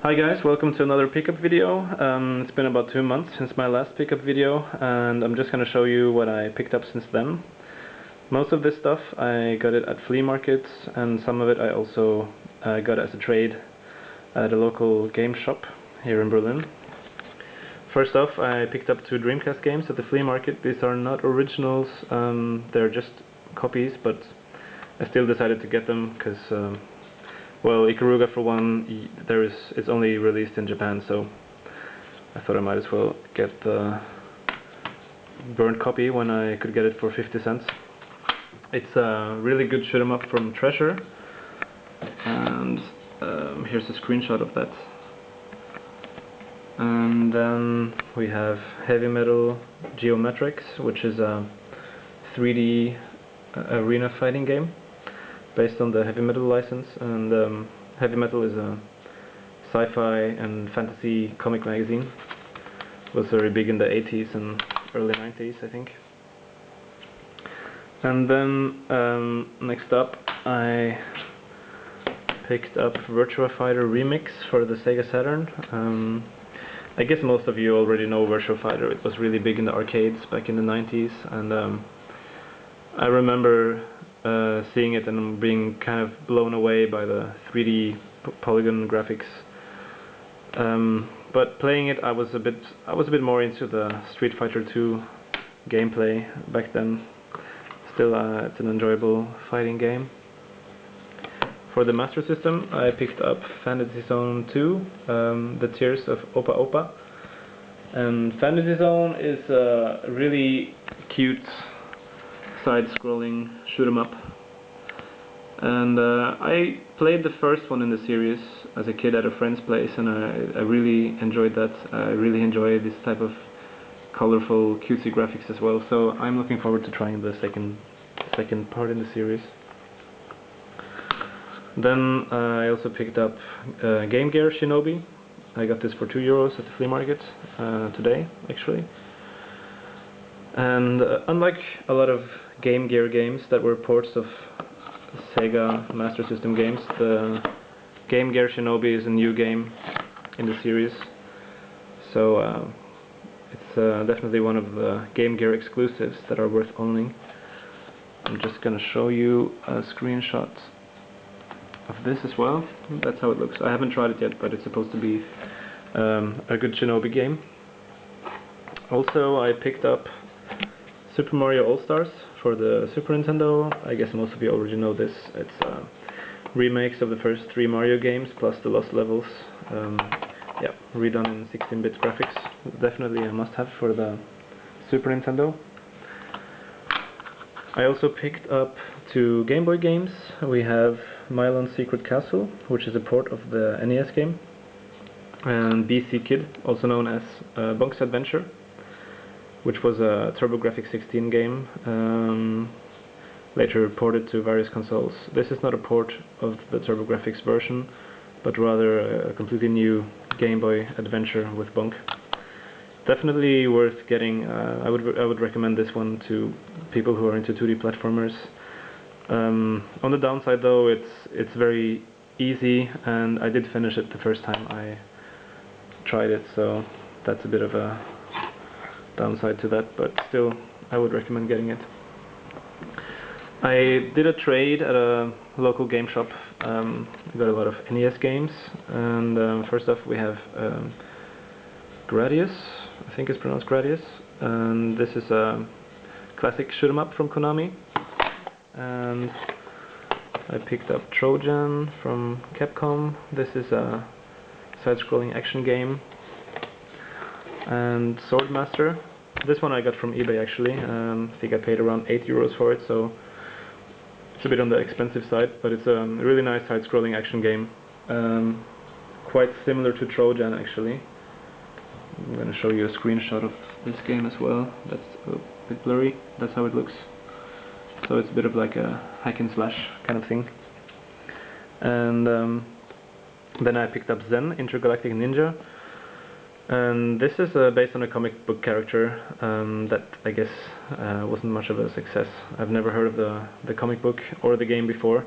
Hi guys, welcome to another pickup video. It's been about 2 months since my last pickup video, and I'm just going to show you what I picked up since then. Most of this stuff I got it at flea markets, and some of it I also got as a trade at a local game shop here in Berlin. First off, I picked up 2 Dreamcast games at the flea market. These are not originals, they're just copies, but I still decided to get them because well, Ikaruga for one, it's only released in Japan, so I thought I might as well get the burnt copy when I could get it for 50 cents. It's a really good shoot 'em up from Treasure, and here's a screenshot of that. And then we have Heavy Metal Geometrics, which is a 3D arena fighting game based on the Heavy Metal license, and Heavy Metal is a sci-fi and fantasy comic magazine. It was very big in the 80s and early 90s, I think. And then next up I picked up Virtua Fighter Remix for the Sega Saturn. I guess most of you already know Virtua Fighter. It was really big in the arcades back in the 90s, and I remember seeing it and being kind of blown away by the 3D polygon graphics. But playing it, I was a bit more into the Street Fighter 2 gameplay back then. Still, it's an enjoyable fighting game. For the Master System, I picked up Fantasy Zone 2, The Tears of Opa Opa. And Fantasy Zone is a really cute side-scrolling shoot 'em up, and I played the first one in the series as a kid at a friend's place, and I really enjoyed that. I really enjoy this type of colorful, cutesy graphics as well, so I'm looking forward to trying the second part in the series. Then I also picked up Game Gear Shinobi. I got this for €2 at the flea market today, actually. And unlike a lot of Game Gear games that were ports of Sega Master System games, the Game Gear Shinobi is a new game in the series, so it's definitely one of the Game Gear exclusives that are worth owning. I'm just gonna show you a screenshot of this as well. That's how it looks. I haven't tried it yet, but it's supposed to be a good Shinobi game. Also, I picked up Super Mario All-Stars for the Super Nintendo. I guess most of you already know this. It's remakes of the first 3 Mario games plus the Lost Levels. Yeah, redone in 16-bit graphics. Definitely a must-have for the Super Nintendo. I also picked up 2 Game Boy games. We have Milon's Secret Castle, which is a port of the NES game, and BC Kid, also known as Bonk's Adventure, which was a TurboGrafx-16 game, later ported to various consoles. This is not a port of the TurboGrafx version, but rather a completely new Game Boy Adventure with Bonk. Definitely worth getting. I would recommend this one to people who are into 2D platformers. On the downside though, it's very easy, and I did finish it the first time I tried it, so that's a bit of a downside to that, but still I would recommend getting it. I did a trade at a local game shop. I got a lot of NES games, and first off we have Gradius, I think it's pronounced Gradius, and this is a classic shoot 'em up from Konami. And I picked up Trojan from Capcom. This is a side-scrolling action game. And Swordmaster. This one I got from eBay actually. I think I paid around €8 for it, so it's a bit on the expensive side, but it's a really nice side-scrolling action game. Quite similar to Trojan actually. I'm going to show you a screenshot of this game as well. That's a bit blurry. That's how it looks. So it's a bit of like a hack and slash kind of thing. And then I picked up Zen, Intergalactic Ninja. And this is based on a comic book character that I guess wasn't much of a success. I've never heard of the comic book or the game before.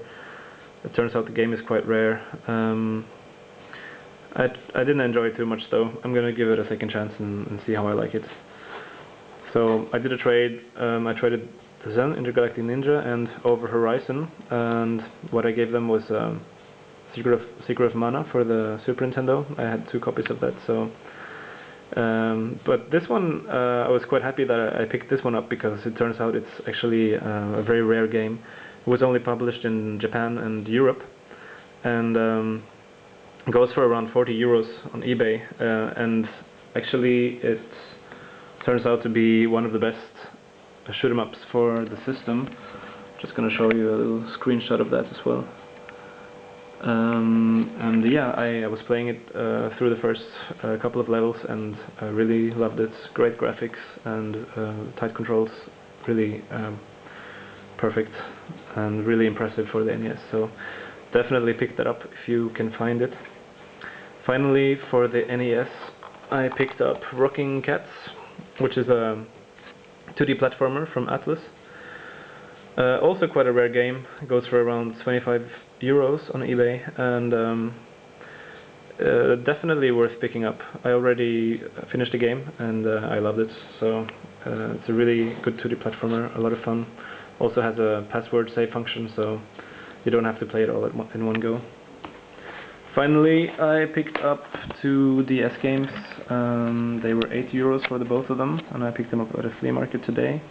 It turns out the game is quite rare. I didn't enjoy it too much though. I'm gonna give it a second chance and see how I like it. So I did a trade. I traded the Zen Intergalactic Ninja and Over Horizon, and what I gave them was Secret of Mana for the Super Nintendo. I had 2 copies of that. So, but this one I was quite happy that I picked this one up because it turns out it's actually a very rare game. It was only published in Japan and Europe, and goes for around 40 euros on eBay, and actually it turns out to be one of the best shoot 'em ups for the system. Just gonna show you a little screenshot of that as well. And yeah, I was playing it through the first couple of levels, and I really loved it. Great graphics and tight controls, really perfect and really impressive for the NES. So definitely pick that up if you can find it. Finally, for the NES, I picked up Rocking Cats, which is a 2D platformer from Atlas. Also quite a rare game. It goes for around 25 euros on eBay, and definitely worth picking up. I already finished the game and I loved it. So it's a really good 2D platformer, a lot of fun. Also has a password save function, so you don't have to play it all in one go. Finally, I picked up 2 DS games. They were 8 euros for the both of them, and I picked them up at a flea market today.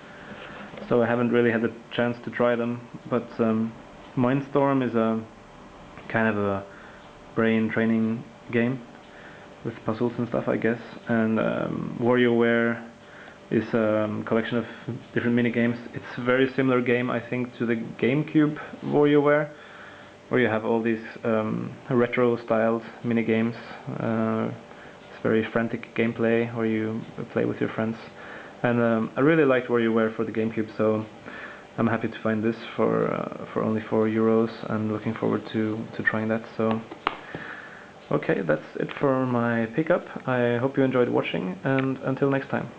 So I haven't really had the chance to try them, but Mindstorm is a kind of a brain training game with puzzles and stuff, I guess, and WarioWare is a collection of different mini games. It's a very similar game, I think, to the GameCube WarioWare, where you have all these retro-styled mini games. It's very frantic gameplay where you play with your friends. And I really liked WarioWare for the GameCube, so I'm happy to find this for only 4 euros, and looking forward to trying that. So, okay, that's it for my pickup. I hope you enjoyed watching, and until next time.